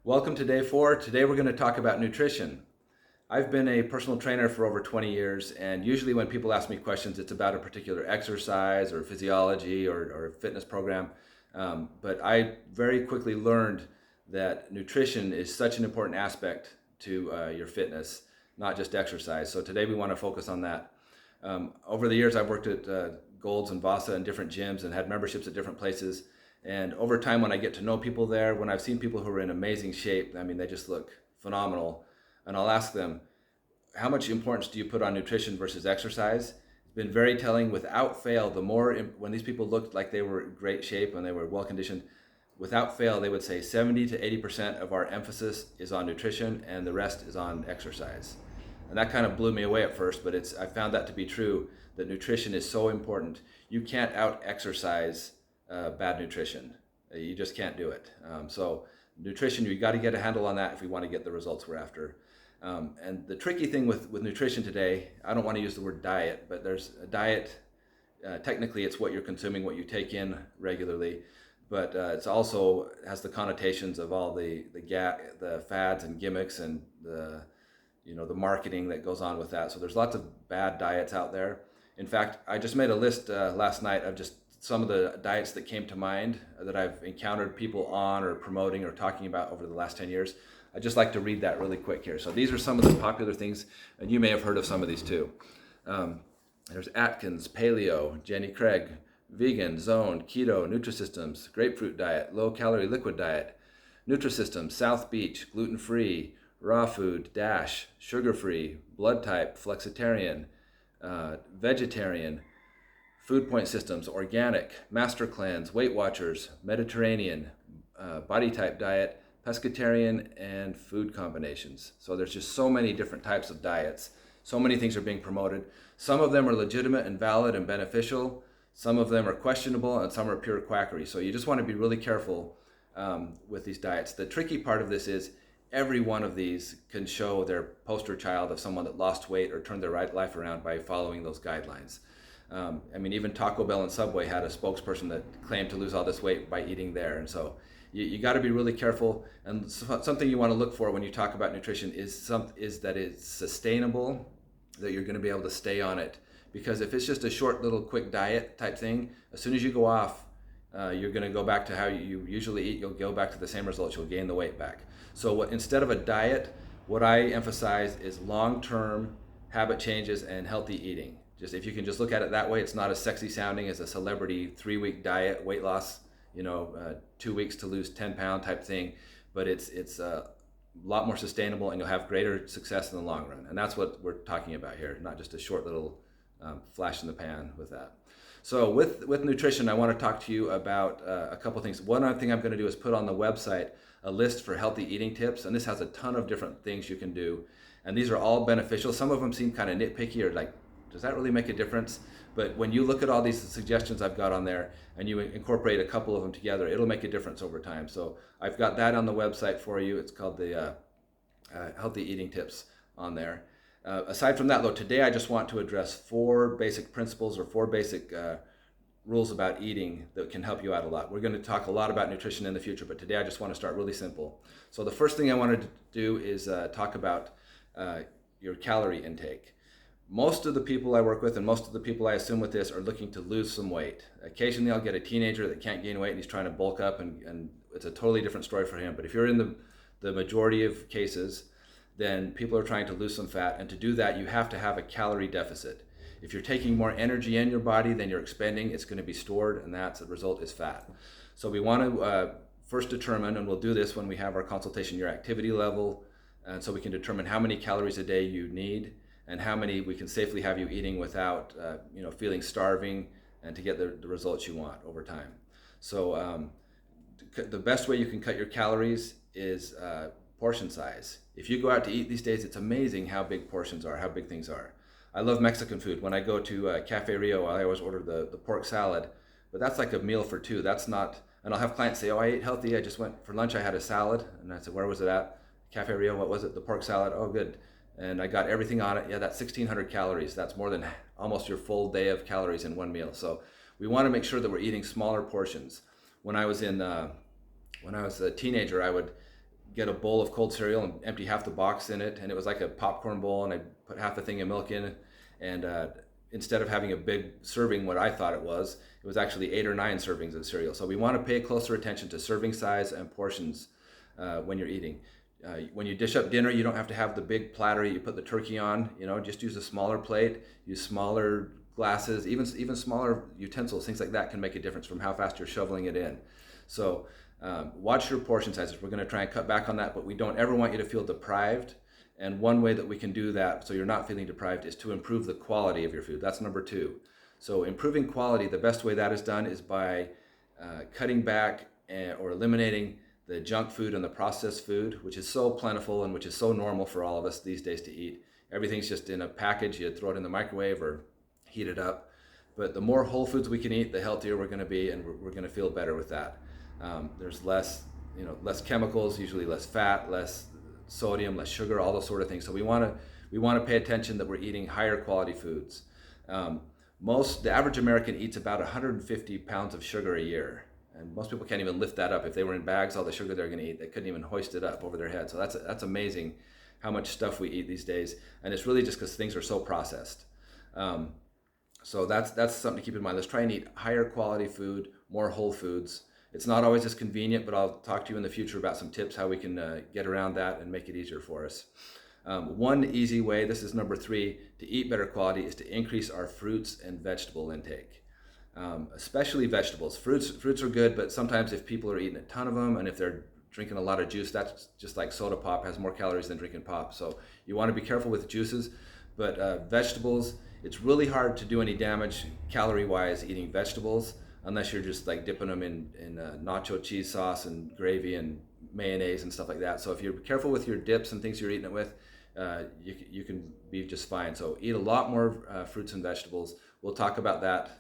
Welcome to day 4. Today we're going to talk about nutrition. I've been a personal trainer for over 20 years, and usually when people ask me questions, it's about a particular exercise or physiology or fitness program. But I very quickly learned that nutrition is such an important aspect to your fitness, not just exercise. So today we want to focus on that. Over the years, I've worked at Gold's and Vasa in different gyms and had memberships at different places. And over time, when I get to know people there, when I've seen people who are in amazing shape, I mean, they just look phenomenal. And I'll ask them, how much importance do you put on nutrition versus exercise? It's been very telling. Without fail, when these people looked like they were in great shape and they were well conditioned, without fail, they would say 70 to 80% of our emphasis is on nutrition and the rest is on exercise. And that kind of blew me away at first, but I found that to be true, that nutrition is so important. You can't out exercise bad nutrition. You just can't do it. So nutrition, you got to get a handle on that if we want to get the results we're after. And the tricky thing with nutrition today, I don't want to use the word diet, but there's a diet. Technically, it's what you're consuming, what you take in regularly, but it's also has the connotations of all the fads and gimmicks and the marketing that goes on with that. So there's lots of bad diets out there. In fact, I just made a list last night of just some of the diets that came to mind that I've encountered people on or promoting or talking about over the last 10 years. I'd just like to read that really quick here. So these are some of the popular things, and you may have heard of some of these too. There's Atkins, Paleo, Jenny Craig, Vegan, Zone, Keto, Nutrisystems, Grapefruit Diet, Low Calorie Liquid Diet, Nutrisystems, South Beach, Gluten-Free, Raw Food, Dash, Sugar-Free, Blood Type, Flexitarian, Vegetarian, Food Point Systems, Organic, Master Cleanse, Weight Watchers, Mediterranean, Body Type Diet, Pescatarian, and Food Combinations. So there's just so many different types of diets. So many things are being promoted. Some of them are legitimate and valid and beneficial. Some of them are questionable, and some are pure quackery. So you just want to be really careful with these diets. The tricky part of this is every one of these can show their poster child of someone that lost weight or turned their life around by following those guidelines. Even Taco Bell and Subway had a spokesperson that claimed to lose all this weight by eating there. And so you got to be really careful. And something you want to look for when you talk about nutrition is that it's sustainable, that you're going to be able to stay on it. Because if it's just a short little quick diet type thing, as soon as you go off, you're going to go back to how you usually eat. You'll go back to the same results. You'll gain the weight back. So instead of a diet, what I emphasize is long-term habit changes and healthy eating. Just if you can just look at it that way, it's not as sexy sounding as a celebrity 3-week diet, weight loss, 2 weeks to lose 10 pound type thing, but it's a lot more sustainable and you'll have greater success in the long run. And that's what we're talking about here, not just a short little flash in the pan with that. So with nutrition, I want to talk to you about a couple things. One other thing I'm going to do is put on the website a list for healthy eating tips, and this has a ton of different things you can do. And these are all beneficial. Some of them seem kind of nitpicky or like, does that really make a difference? But when you look at all these suggestions I've got on there and you incorporate a couple of them together, it'll make a difference over time. So I've got that on the website for you. It's called the Healthy Eating Tips on there. Aside from that, though, today I just want to address 4 basic principles or 4 basic rules about eating that can help you out a lot. We're going to talk a lot about nutrition in the future, but today I just want to start really simple. So the first thing I wanted to do is talk about your calorie intake. Most of the people I work with and most of the people I assume with this are looking to lose some weight. Occasionally I'll get a teenager that can't gain weight and he's trying to bulk up and it's a totally different story for him. But if you're in the majority of cases, then people are trying to lose some fat, and to do that you have to have a calorie deficit. If you're taking more energy in your body than you're expending, it's going to be stored, and that's the result is fat. So we want to first determine, and we'll do this when we have our consultation, your activity level, and so we can determine how many calories a day you need and how many we can safely have you eating without feeling starving, and to get the results you want over time. So the best way you can cut your calories is portion size. If you go out to eat these days, it's amazing how big portions are, how big things are. I love Mexican food. When I go to Cafe Rio, I always order the pork salad, but that's like a meal for 2. That's not, and I'll have clients say, oh, I ate healthy. I just went for lunch, I had a salad. And I said, where was it at? Cafe Rio, what was it? The pork salad. Oh, good. And I got everything on it. Yeah, that's 1,600 calories. That's more than almost your full day of calories in one meal. So we want to make sure that we're eating smaller portions. When I was a teenager, I would get a bowl of cold cereal and empty half the box in it, and it was like a popcorn bowl, and I put half a thing of milk in, and instead of having a big serving, what I thought it was actually 8 or 9 servings of cereal. So we want to pay closer attention to serving size and portions when you're eating. When you dish up dinner, you don't have to have the big platter you put the turkey on. Just use a smaller plate, use smaller glasses, even smaller utensils. Things like that can make a difference from how fast you're shoveling it in. So watch your portion sizes. We're going to try and cut back on that, but we don't ever want you to feel deprived. And one way that we can do that so you're not feeling deprived is to improve the quality of your food. That's number 2. So improving quality, the best way that is done is by cutting back or eliminating the junk food and the processed food, which is so plentiful and which is so normal for all of us these days to eat. Everything's just in a package. You throw it in the microwave or heat it up. But the more whole foods we can eat, the healthier we're going to be, and we're going to feel better with that. There's less chemicals, usually less fat, less sodium, less sugar, all those sort of things. So we want to pay attention that we're eating higher quality foods. The average American eats about 150 pounds of sugar a year. And most people can't even lift that up. If they were in bags, all the sugar they're going to eat, they couldn't even hoist it up over their head. So that's amazing how much stuff we eat these days. And it's really just because things are so processed. So that's something to keep in mind. Let's try and eat higher quality food, more whole foods. It's not always as convenient, but I'll talk to you in the future about some tips how we can get around that and make it easier for us. One easy way, this is number 3, to eat better quality is to increase our fruits and vegetable intake. Especially vegetables. Fruits are good, but sometimes if people are eating a ton of them and if they're drinking a lot of juice, that's just like soda pop, has more calories than drinking pop. So you want to be careful with juices, but vegetables, it's really hard to do any damage calorie-wise eating vegetables unless you're just like dipping them in nacho cheese sauce and gravy and mayonnaise and stuff like that. So if you're careful with your dips and things you're eating it with, you can be just fine. So eat a lot more fruits and vegetables. We'll talk about that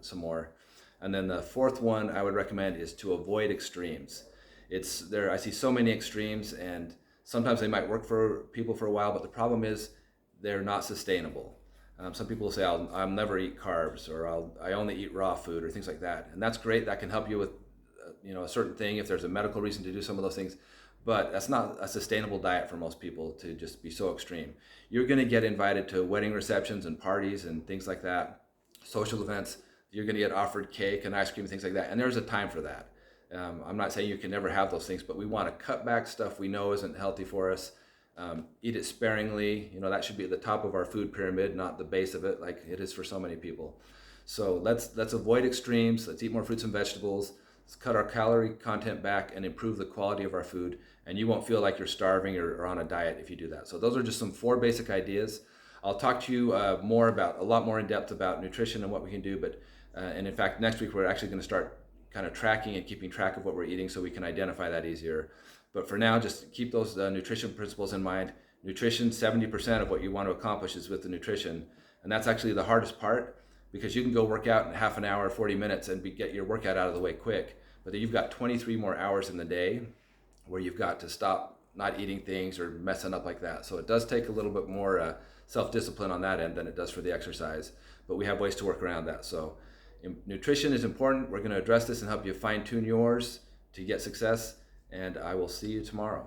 some more. And then the 4th one I would recommend is to avoid extremes. I see so many extremes, and sometimes they might work for people for a while, but the problem is they're not sustainable. Some people will say, I'll never eat carbs, or I only eat raw food, or things like that. And that's great. That can help you with a certain thing if there's a medical reason to do some of those things. But that's not a sustainable diet for most people to just be so extreme. You're going to get invited to wedding receptions and parties and things like that, social events. You're going to get offered cake and ice cream and things like that. And there's a time for that. I'm not saying you can never have those things, but we want to cut back stuff we know isn't healthy for us. Eat it sparingly. That should be at the top of our food pyramid, not the base of it, like it is for so many people. So let's avoid extremes. Let's eat more fruits and vegetables. Let's cut our calorie content back and improve the quality of our food. And you won't feel like you're starving or on a diet if you do that. So those are just some 4 basic ideas. I'll talk to you a lot more in depth about nutrition and what we can do. And in fact, next week we're actually going to start kind of tracking and keeping track of what we're eating so we can identify that easier. But for now, just keep those nutrition principles in mind. Nutrition, 70% of what you want to accomplish is with the nutrition. And that's actually the hardest part, because you can go work out in half an hour, 40 minutes, and get your workout out of the way quick. But then you've got 23 more hours in the day where you've got to stop not eating things or messing up like that. So it does take a little bit more self-discipline on that end than it does for the exercise. But we have ways to work around that. So nutrition is important. We're going to address this and help you fine-tune yours to get success. And I will see you tomorrow.